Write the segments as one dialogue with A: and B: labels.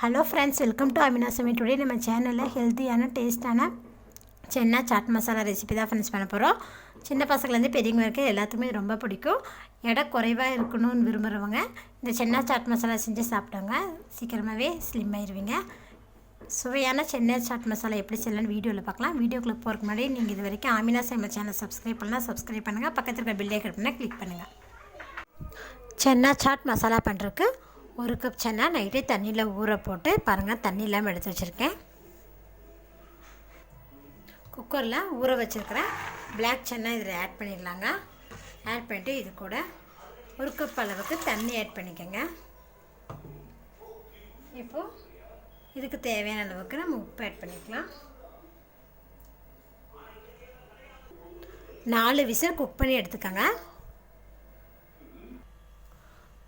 A: Hello friends, welcome to Amina சமையல். Today நம்ம சேனலில் ஹெல்த்தியான டேஸ்ட்டான சென்னா சாட் மசாலா ரெசிபி தான் ஃப்ரெண்ட்ஸ் பண்ண போகிறோம். சின்ன பசங்கள்லேருந்து பெரியவங்க வரைக்கும் எல்லாத்துக்குமே ரொம்ப பிடிக்கும். எடை குறைவாக இருக்கணும்னு விரும்புகிறவங்க இந்த சென்னா சாட் மசாலா செஞ்சு சாப்பிட்டாங்க சீக்கிரமாகவே ஸ்லிம் ஆயிடுவீங்க. சுவையான சென்னா சாட் மசாலா எப்படி செய்யலான்னு வீடியோவில் பார்க்கலாம். வீடியோக்குள்ளே போகிறதுக்கு முன்னாடி நீங்கள் இது வரைக்கும் அமினா சமையல் சேனல் சப்ஸ்கிரைப் பண்ணலாம், சப்ஸ்கிரைப் பண்ணுங்கள். பக்கத்தில் இருக்கிற பெல் ஐக்கான் பண்ணால் கிளிக் பண்ணுங்கள். சென்னா சாட் மசாலா பண்ணுறதுக்கு 1 கப் சென்னா நைட்டே தண்ணியில் ஊற போட்டு பாருங்கள், தண்ணி இல்லாமல் எடுத்து வச்சுருக்கேன். குக்கரில் ஊற வச்சுருக்கிறேன் பிளாக் சென்னா இதில் ஆட் பண்ணிடலாங்க. ஆட் பண்ணிவிட்டு இது கூட 1 கப் அளவுக்கு தண்ணி ஆட் பண்ணிக்கோங்க. இப்போது இதுக்கு தேவையான அளவுக்கு நம்ம உப்பு ஆட் பண்ணிக்கலாம். 4 விசில் குக் பண்ணி எடுத்துக்கோங்க.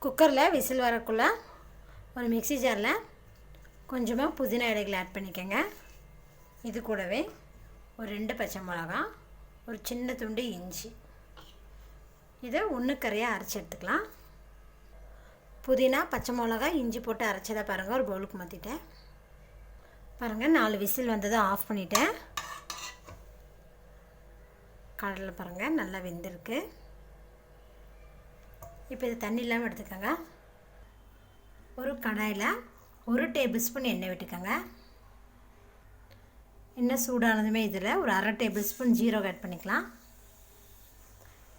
A: குக்கரில் விசில் வரக்குள்ளே ஒரு மிக்ஸி ஜாரில் கொஞ்சமாக புதினா இலைகளை ஆட் பண்ணிக்கோங்க. இது கூடவே ஒரு 2 பச்சை மிளகா, ஒரு சின்ன துண்டு இஞ்சி, இதை ஒன்றுக்கரையாக அரைச்சி எடுத்துக்கலாம். புதினா, பச்சை மிளகா, இஞ்சி போட்டு அரைச்சதை பாருங்கள் ஒரு பவுலுக்கு மாற்றிட்டேன். பாருங்கள் 4 விசில் வந்ததை ஆஃப் பண்ணிட்டேன். கடலை பாருங்கள் நல்லா வெந்திருக்கு. இப்போ இது தண்ணி இல்லாமல் எடுத்துக்கோங்க. ஒரு கடாயில் 1 டேபிள் ஸ்பூன் எண்ணெய் விட்டுக்கோங்க. எண்ணெய் சூடானதுமே இதில் ஒரு 1/2 டேபிள் ஸ்பூன் ஜீரகம் ஆட் பண்ணிக்கலாம்.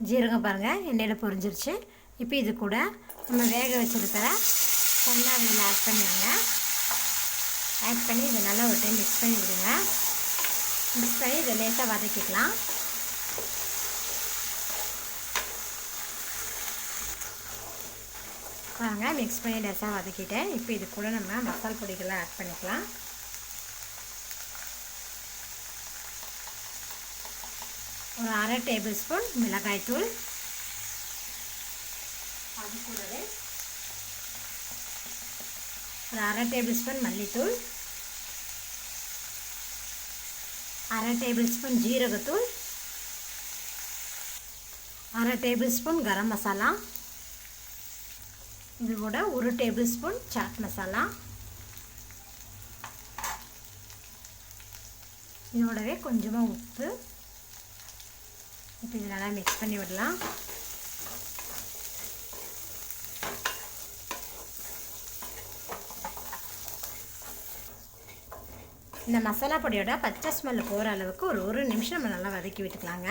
A: ஜீரகம் பாருங்கள் எண்ணெயில் பொரிஞ்சிருச்சு. இப்போ இது கூட நம்ம வேக வச்சுருக்கிற சென்னா இதில் ஆட் பண்ணிடுங்க. ஆட் பண்ணி இதை நல்லா ஒரு டைம் மிக்ஸ் பண்ணி விடுங்க. மிக்ஸ் பண்ணி இதை லேசாக வதக்கிக்கலாம். வாங்க மிக்ஸ் பண்ணி லேசாக வதக்கிட்டேன். இப்போ இது கூட நம்ம மசாலா பொடிகள்லாம் ஆட் பண்ணிக்கலாம். ஒரு 1/2 டேபிள் ஸ்பூன் மிளகாய்த்தூள், அது கூடவே ஒரு 1/2 டேபிள் ஸ்பூன் மல்லித்தூள், 1/2 டேபிள் ஸ்பூன் ஜீரகத்தூள், 1/2 டேபிள் ஸ்பூன் கரம் மசாலா, இது கூட 1 டேபிள் ஸ்பூன் சாட் மசாலா, இதோடவே கொஞ்சமாக உப்பு. இப்போ இது நல்லா மிக்ஸ் பண்ணி விடலாம். இந்த மசாலா பொடியோட பச்சை ஸ்மெல் போகிற அளவுக்கு ஒரு 1 நிமிஷம் நம்ம நல்லா வதக்கி விட்டுக்கலாங்க.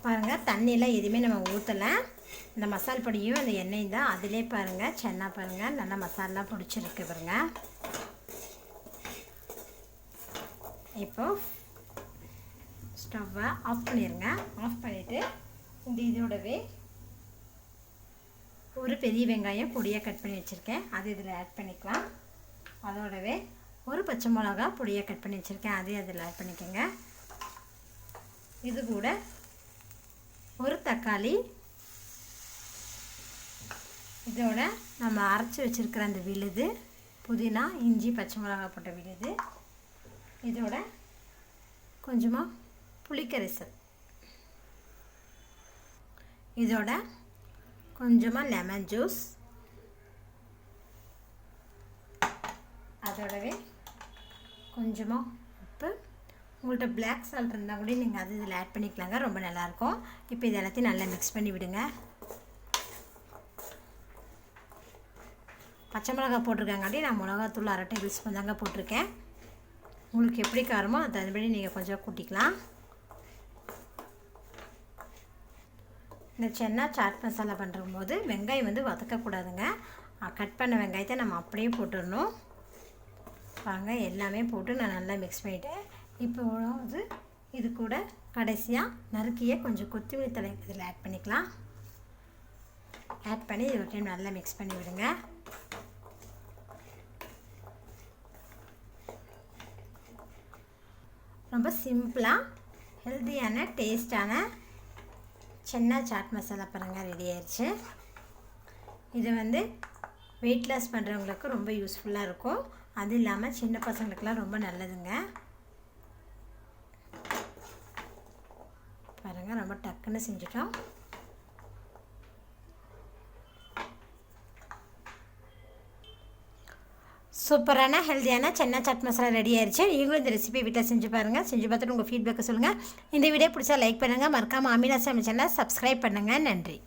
A: பாருங்கள் தண்ணியெலாம் எதுவுமே நம்ம ஊற்றலை. இந்த மசால் பொடியும் அந்த எண்ணெயும் தான் அதிலே பாருங்கள் சென்னா பாருங்கள் நல்லா மசாலா பிடிச்சிருக்கு பாருங்கள். இப்போது ஸ்டவ்வை ஆஃப் பண்ணிடுங்க. ஆஃப் பண்ணிவிட்டு இதோடவே ஒரு பெரிய வெங்காயம் பொடியாக கட் பண்ணி வச்சுருக்கேன், அது இதில் ஆட் பண்ணிக்கலாம். அதோடவே ஒரு பச்சை மிளகா பொடியாக கட் பண்ணி வச்சுருக்கேன், அதையும் அதில் ஆட் பண்ணிக்கோங்க. இது கூட ஒரு தக்காளி, இதோட நம்ம அரைச்சி வச்சுருக்கிற அந்த விழுது, புதினா, இஞ்சி, பச்சை மிளகா போட்ட விழுது, இதோட கொஞ்சமாக புளிக்கரைசல், இதோட கொஞ்சமாக லெமன் ஜூஸ், அதோடவே கொஞ்சமாக உப்பு. உங்கள்கிட்ட பிளாக் சால்ட் இருந்தால் கூட நீங்கள் அது இதில் ஆட் பண்ணிக்கலாங்க, ரொம்ப நல்லாயிருக்கும். இப்போ இது எல்லாத்தையும் நல்லா மிக்ஸ் பண்ணி விடுங்க. பச்சை மிளகா போட்டிருக்காங்காட்டி நான் மிளகாத்தூள் 1/2 டேபிள் ஸ்பூன் தாங்க போட்டிருக்கேன். உங்களுக்கு எப்படி காரமோ அது அதுபடி நீங்கள் கொஞ்சம் கூட்டிக்கலாம். இந்த சென்னா சாட் மசாலா பண்ணும்போது வெங்காயம் வந்து வதக்கக்கூடாதுங்க. கட் பண்ண வெங்காயத்தை நம்ம அப்படியே போட்டுடணும். வாங்க எல்லாமே போட்டு நான் நல்லா மிக்ஸ் பண்ணிவிட்டேன். இப்போ இது கூட கடைசியாக நறுக்கிய கொஞ்சம் கொத்தமல்லி தழை இதில் ஆட் பண்ணிக்கலாம். ஆட் பண்ணி இது ஒரு டைம் நல்லா மிக்ஸ் பண்ணி விடுங்க. ரொம்ப சிம்பிளாக ஹெல்த்தியான டேஸ்டான சென்னா சாட் மசாலா பாருங்கள் ரெடி ஆயிடுச்சு. இது வந்து வெயிட் லாஸ் பண்ணுறவங்களுக்கு ரொம்ப யூஸ்ஃபுல்லாக இருக்கும். அது இல்லாமல் சின்ன பசங்களுக்கெல்லாம் ரொம்ப நல்லதுங்க. பாருங்கள் ரொம்ப டக்குன்னு செஞ்சிட்டோம். சூப்பரான ஹெல்த்தியான சென்னா சாட் மசாலா ரெடி ஆயிடுச்சு. நீங்களும் இந்த ரெசிபி வீட்டில் செஞ்சு பாருங்கள். செஞ்சு பார்த்துட்டு உங்கள் ஃபீட்பேக்கை சொல்லுங்கள். இந்த வீடியோ பிடிச்சா லைக் பண்ணுங்கள். மறக்காமல் அமீனா சமையல் சேனலை சப்ஸ்கிரைப் பண்ணுங்கள். நன்றி.